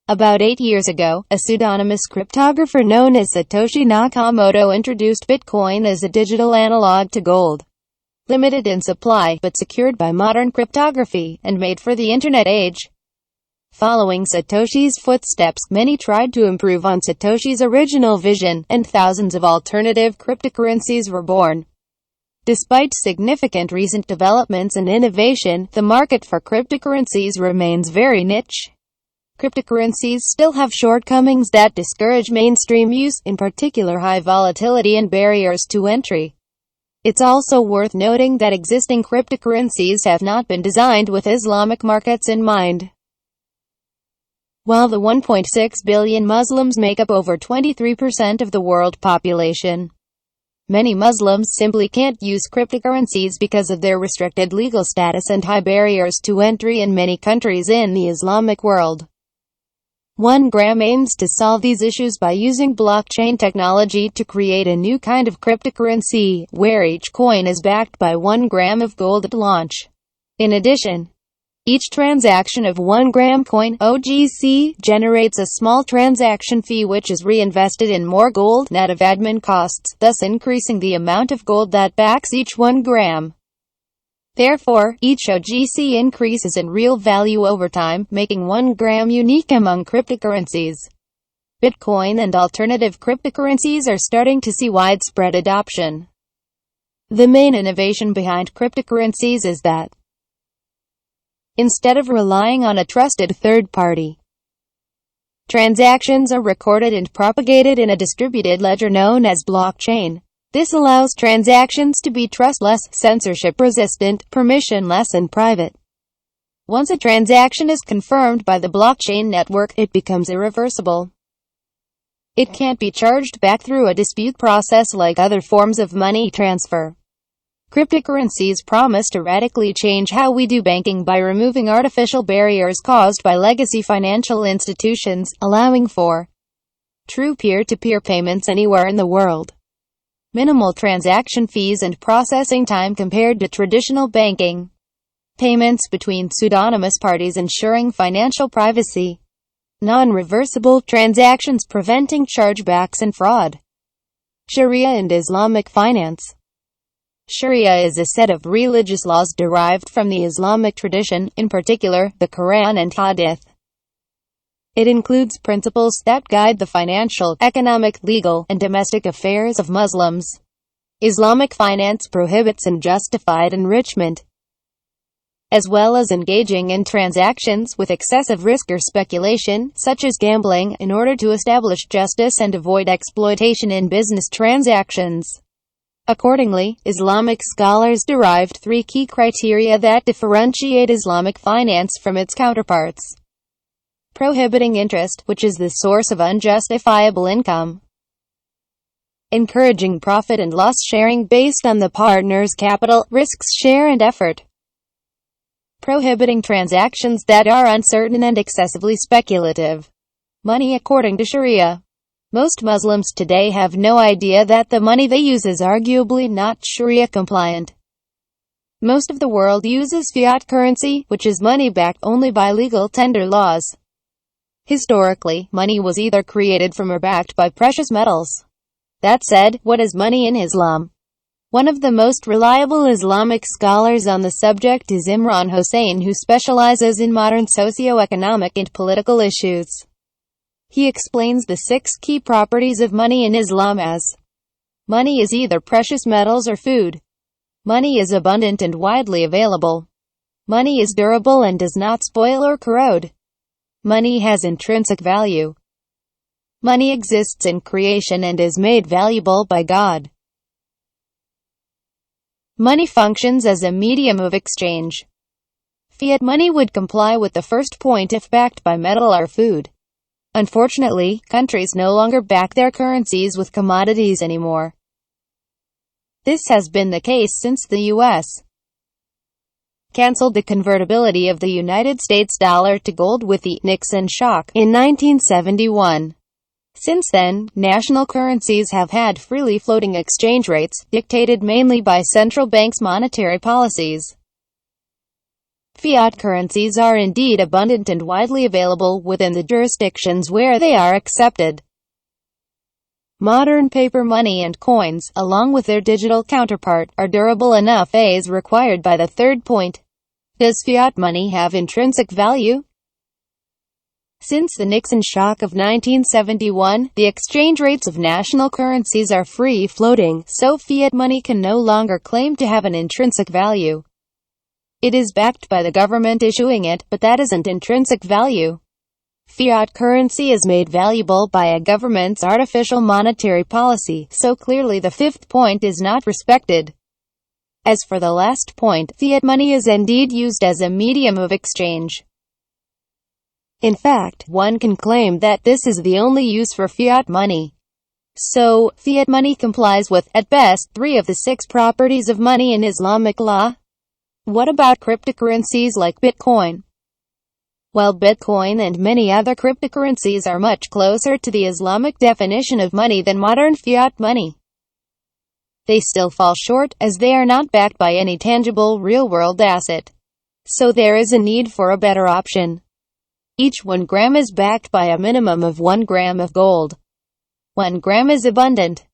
About 8 years ago, a pseudonymous cryptographer known as Satoshi Nakamoto introduced Bitcoin as a digital analog to gold. Limited in supply, but secured by modern cryptography, and made for the Internet age. Following Satoshi's footsteps, many tried to improve on Satoshi's original vision, and thousands of alternative cryptocurrencies were born. Despite significant recent developments and innovation, the market for cryptocurrencies remains very niche. Cryptocurrencies still have shortcomings that discourage mainstream use, in particular high volatility and barriers to entry. It's also worth noting that existing cryptocurrencies have not been designed with Islamic markets in mind. While the 1.6 billion Muslims make up over 23% of the world population, many Muslims simply can't use cryptocurrencies because of their restricted legal status and high barriers to entry in many countries in the Islamic world. Onegram aims to solve these issues by using blockchain technology to create a new kind of cryptocurrency, where each coin is backed by 1 gram of gold at launch. In addition, each transaction of 1 gram coin, OGC, generates a small transaction fee which is reinvested in more gold, net of admin costs, thus increasing the amount of gold that backs each 1 gram. Therefore, each OGC increases in real value over time, making 1 gram unique among cryptocurrencies. Bitcoin and alternative cryptocurrencies are starting to see widespread adoption. The main innovation behind cryptocurrencies is that, instead of relying on a trusted third party, transactions are recorded and propagated in a distributed ledger known as blockchain. This allows transactions to be trustless, censorship-resistant, permissionless and private. Once a transaction is confirmed by the blockchain network, it becomes irreversible. It can't be charged back through a dispute process like other forms of money transfer. Cryptocurrencies promise to radically change how we do banking by removing artificial barriers caused by legacy financial institutions, allowing for true peer-to-peer payments anywhere in the world. Minimal transaction fees and processing time compared to traditional banking. Payments between pseudonymous parties ensuring financial privacy. Non-reversible transactions preventing chargebacks and fraud. Sharia and Islamic finance. Sharia is a set of religious laws derived from the Islamic tradition, in particular, the Quran and Hadith. It includes principles that guide the financial, economic, legal, and domestic affairs of Muslims. Islamic finance prohibits unjustified enrichment, as well as engaging in transactions with excessive risk or speculation, such as gambling, in order to establish justice and avoid exploitation in business transactions. Accordingly, Islamic scholars derived 3 key criteria that differentiate Islamic finance from its counterparts. Prohibiting interest, which is the source of unjustifiable income. Encouraging profit and loss sharing based on the partner's capital, risks, share and effort. Prohibiting transactions that are uncertain and excessively speculative. Money according to Sharia. Most Muslims today have no idea that the money they use is arguably not Sharia compliant. Most of the world uses fiat currency, which is money backed only by legal tender laws. Historically, money was either created from or backed by precious metals. That said, what is money in Islam? One of the most reliable Islamic scholars on the subject is Imran Hossein, who specializes in modern socio-economic and political issues. He explains the 6 key properties of money in Islam as: money is either precious metals or food. Money is abundant and widely available. Money is durable and does not spoil or corrode. Money has intrinsic value. Money exists in creation and is made valuable by God. Money functions as a medium of exchange. Fiat money would comply with the first point if backed by metal or food. Unfortunately, countries no longer back their currencies with commodities anymore. This has been the case since the U.S. canceled the convertibility of the United States dollar to gold with the Nixon shock in 1971. Since then, national currencies have had freely floating exchange rates, dictated mainly by central banks' monetary policies. Fiat currencies are indeed abundant and widely available within the jurisdictions where they are accepted. Modern paper money and coins, along with their digital counterpart, are durable enough as required by the third point. Does fiat money have intrinsic value? Since the Nixon shock of 1971, the exchange rates of national currencies are free-floating, so fiat money can no longer claim to have an intrinsic value. It is backed by the government issuing it, but that isn't intrinsic value. Fiat currency is made valuable by a government's artificial monetary policy, so clearly the fifth point is not respected. As for the last point, fiat money is indeed used as a medium of exchange. In fact, one can claim that this is the only use for fiat money. So, fiat money complies with, at best, 3 of the 6 properties of money in Islamic law. What about cryptocurrencies like Bitcoin? While Bitcoin and many other cryptocurrencies are much closer to the Islamic definition of money than modern fiat money, they still fall short, as they are not backed by any tangible, real-world asset. So there is a need for a better option. Each 1 gram is backed by a minimum of 1 gram of gold. 1 gram is abundant.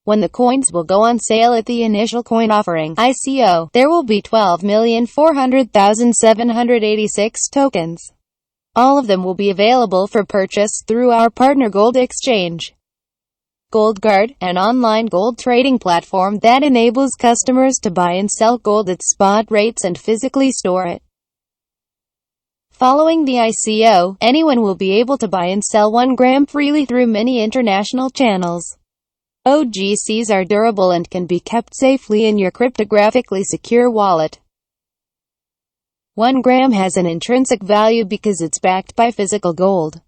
When the coins will go on sale at the initial coin offering (ICO), there will be 12,400,786 tokens. All of them will be available for purchase through our partner Gold Exchange. GoldGuard, an online gold trading platform that enables customers to buy and sell gold at spot rates and physically store it. Following the ICO, anyone will be able to buy and sell 1 gram freely through many international channels. OGCs are durable and can be kept safely in your cryptographically secure wallet. 1 gram has an intrinsic value because it's backed by physical gold.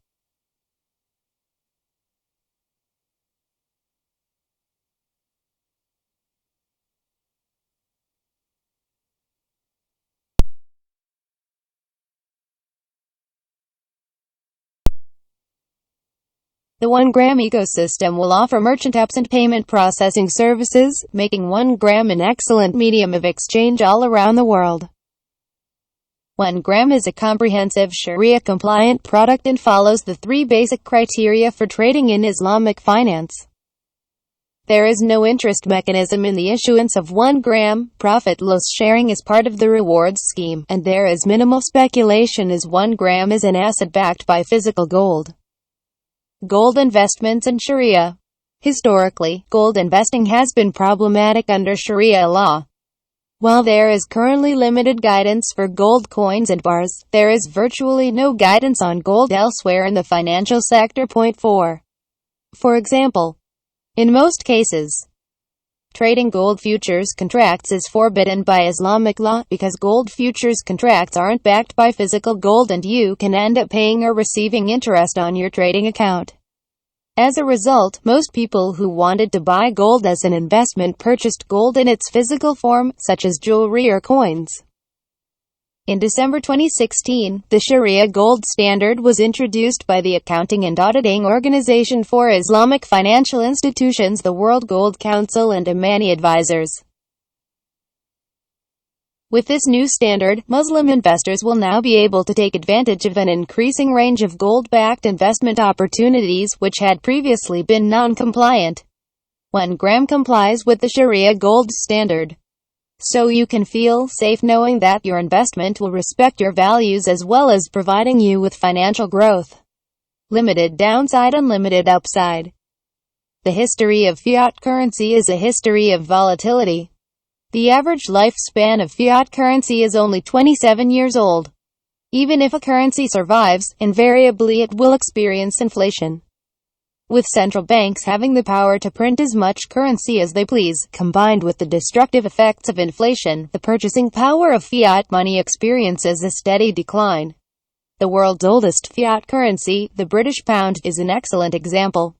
The 1 gram ecosystem will offer merchant apps and payment processing services, making 1 gram an excellent medium of exchange all around the world. 1 gram is a comprehensive Sharia-compliant product and follows the 3 basic criteria for trading in Islamic finance. There is no interest mechanism in the issuance of 1 gram, profit-loss sharing is part of the rewards scheme, and there is minimal speculation as 1 gram is an asset backed by physical gold. Gold investments in Sharia. Historically, gold investing has been problematic under Sharia law. While there is currently limited guidance for gold coins and bars, there is virtually no guidance on gold elsewhere in the financial sector. Point 4. For example, in most cases, trading gold futures contracts is forbidden by Islamic law, because gold futures contracts aren't backed by physical gold and you can end up paying or receiving interest on your trading account. As a result, most people who wanted to buy gold as an investment purchased gold in its physical form, such as jewelry or coins. In December 2016, the Sharia gold standard was introduced by the Accounting and Auditing Organization for Islamic Financial Institutions, the World Gold Council, and Amani Advisors. With this new standard, Muslim investors will now be able to take advantage of an increasing range of gold-backed investment opportunities which had previously been non-compliant. 1 gram complies with the Sharia gold standard, so you can feel safe knowing that your investment will respect your values as well as providing you with financial growth. Limited downside, unlimited upside. The history of fiat currency is a history of volatility. The average lifespan of fiat currency is only 27 years old. Even if a currency survives, invariably it will experience inflation. With central banks having the power to print as much currency as they please, combined with the destructive effects of inflation, the purchasing power of fiat money experiences a steady decline. The world's oldest fiat currency, the British pound, is an excellent example.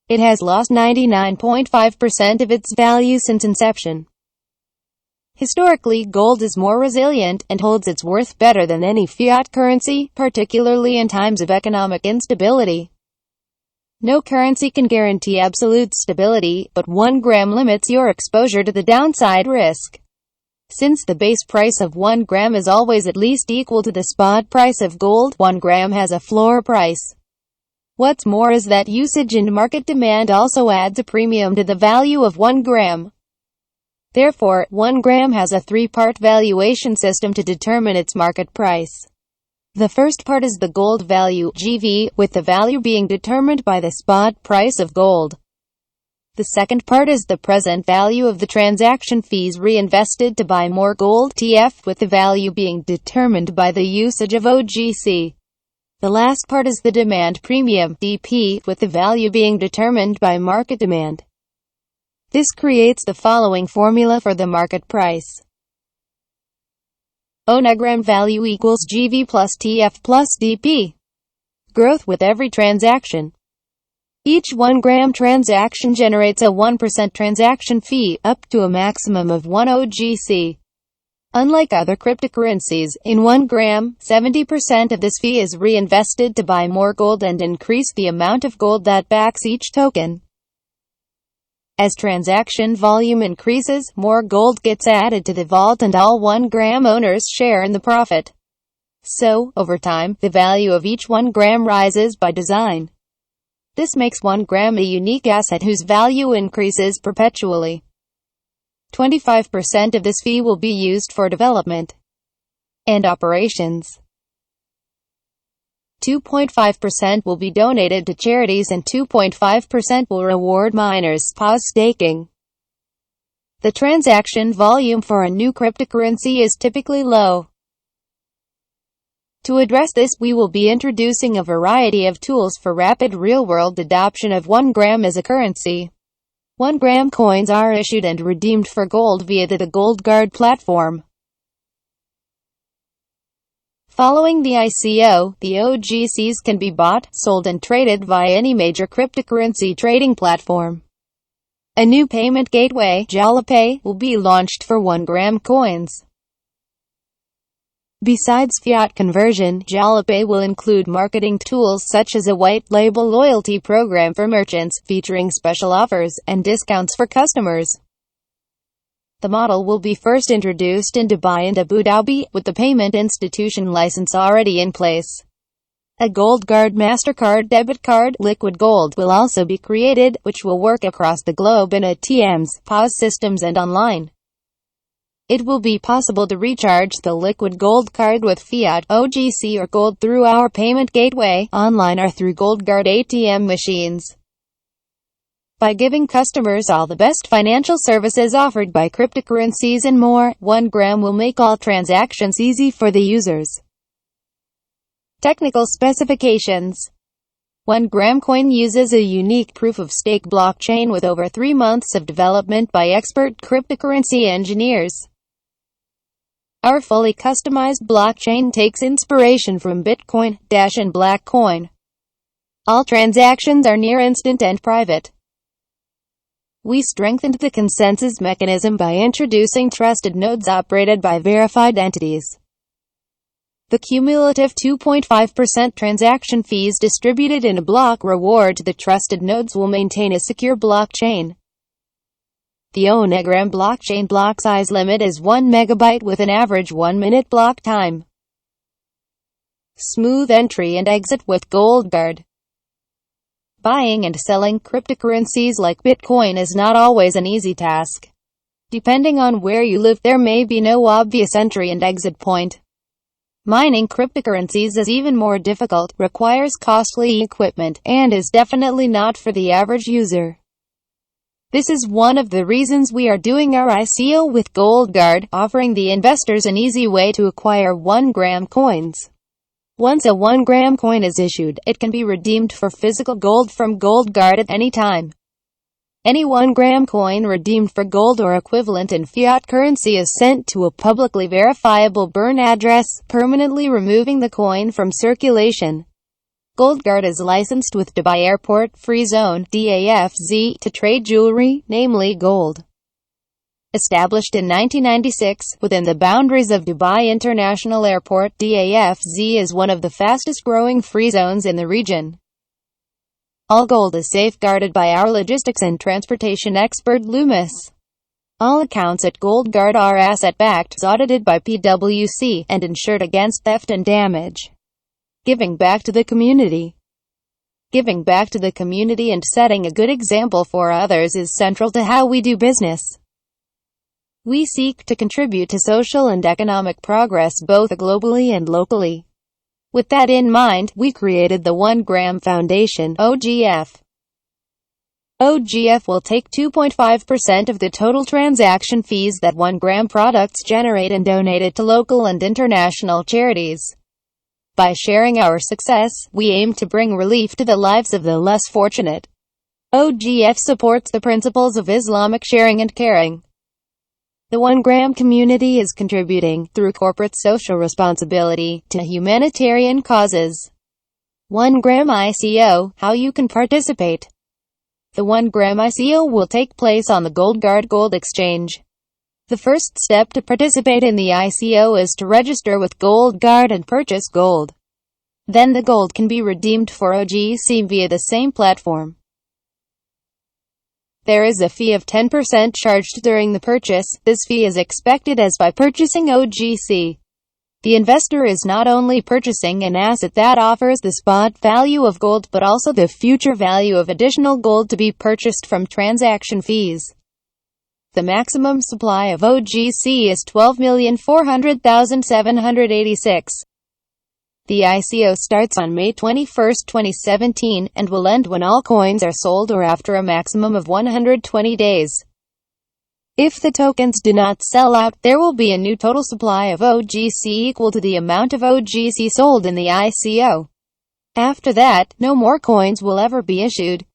It has lost 99.5% of its value since inception. Historically, gold is more resilient and holds its worth better than any fiat currency, particularly in times of economic instability. No currency can guarantee absolute stability, but 1 gram limits your exposure to the downside risk. Since the base price of 1 gram is always at least equal to the spot price of gold, 1 gram has a floor price. What's more is that usage and market demand also adds a premium to the value of 1 gram. Therefore, 1 gram has a three-part valuation system to determine its market price. The first part is the gold value, GV, with the value being determined by the spot price of gold. The second part is the present value of the transaction fees reinvested to buy more gold, TF, with the value being determined by the usage of OGC. The last part is the demand premium, DP, with the value being determined by market demand. This creates the following formula for the market price. Onegram value equals GV plus TF plus DP. Growth with every transaction. Each 1 gram transaction generates a 1% transaction fee, up to a maximum of 1 OGC. Unlike other cryptocurrencies, in 1 gram, 70% of this fee is reinvested to buy more gold and increase the amount of gold that backs each token. As transaction volume increases, more gold gets added to the vault and all 1 gram owners share in the profit. So, over time, the value of each 1 gram rises by design. This makes 1 gram a unique asset whose value increases perpetually. 25% of this fee will be used for development and operations. 2.5% will be donated to charities and 2.5% will reward miners. Staking. The transaction volume for a new cryptocurrency is typically low. To address this, we will be introducing a variety of tools for rapid real-world adoption of 1 gram as a currency. 1 gram coins are issued and redeemed for gold via the Gold Guard platform. Following the ICO, the OGCs can be bought, sold and traded via any major cryptocurrency trading platform. A new payment gateway, JalaPay, will be launched for 1 gram coins. Besides fiat conversion, JalaPay will include marketing tools such as a white label loyalty program for merchants, featuring special offers and discounts for customers. The model will be first introduced in Dubai and Abu Dhabi, with the payment institution license already in place. A Gold Guard MasterCard debit card, Liquid Gold, will also be created, which will work across the globe in ATMs, POS systems and online. It will be possible to recharge the Liquid Gold card with fiat, OGC or gold through our payment gateway, online or through Gold Guard ATM machines. By giving customers all the best financial services offered by cryptocurrencies and more, 1 gram will make all transactions easy for the users. Technical specifications. 1 gram coin uses a unique proof-of-stake blockchain with over 3 months of development by expert cryptocurrency engineers. Our fully customized blockchain takes inspiration from Bitcoin, Dash and Blackcoin. All transactions are near instant and private. We strengthened the consensus mechanism by introducing trusted nodes operated by verified entities. The cumulative 2.5% transaction fees distributed in a block reward to the trusted nodes will maintain a secure blockchain. The Onegram blockchain block size limit is 1 megabyte with an average 1-minute block time. Smooth entry and exit with Gold Guard. Buying and selling cryptocurrencies like Bitcoin is not always an easy task. Depending on where you live, there may be no obvious entry and exit point. Mining cryptocurrencies is even more difficult, requires costly equipment, and is definitely not for the average user. This is one of the reasons we are doing our ICO with Gold Guard, offering the investors an easy way to acquire 1 gram coins. Once a 1 gram coin is issued, it can be redeemed for physical gold from Gold Guard at any time. Any 1 gram coin redeemed for gold or equivalent in fiat currency is sent to a publicly verifiable burn address, permanently removing the coin from circulation. Gold Guard is licensed with Dubai Airport Free Zone (DAFZ) to trade jewelry, namely gold. Established in 1996, within the boundaries of Dubai International Airport, DAFZ is one of the fastest-growing free zones in the region. All gold is safeguarded by our logistics and transportation expert Loomis. All accounts at GoldGuard are asset-backed, audited by PwC, and insured against theft and damage. Giving back to the community. Giving back to the community and setting a good example for others is central to how we do business. We seek to contribute to social and economic progress both globally and locally. With that in mind, we created the Onegram Foundation, OGF. OGF will take 2.5% of the total transaction fees that Onegram products generate and donate it to local and international charities. By sharing our success, we aim to bring relief to the lives of the less fortunate. OGF supports the principles of Islamic sharing and caring. The Onegram community is contributing, through corporate social responsibility, to humanitarian causes. Onegram ICO, how you can participate. The Onegram ICO will take place on the GoldGuard Gold Exchange. The first step to participate in the ICO is to register with GoldGuard and purchase gold. Then the gold can be redeemed for OGC via the same platform. There is a fee of 10% charged during the purchase. This fee is expected as by purchasing OGC. The investor is not only purchasing an asset that offers the spot value of gold but also the future value of additional gold to be purchased from transaction fees. The maximum supply of OGC is 12,400,786. The ICO starts on May 21, 2017, and will end when all coins are sold or after a maximum of 120 days. If the tokens do not sell out, there will be a new total supply of OGC equal to the amount of OGC sold in the ICO. After that, no more coins will ever be issued.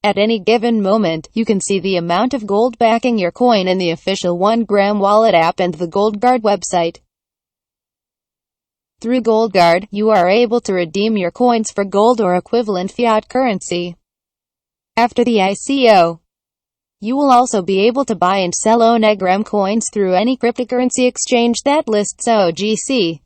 At any given moment, you can see the amount of gold backing your coin in the official Onegram wallet app and the GoldGuard website. Through GoldGuard, you are able to redeem your coins for gold or equivalent fiat currency. After the ICO, you will also be able to buy and sell Onegram coins through any cryptocurrency exchange that lists OGC.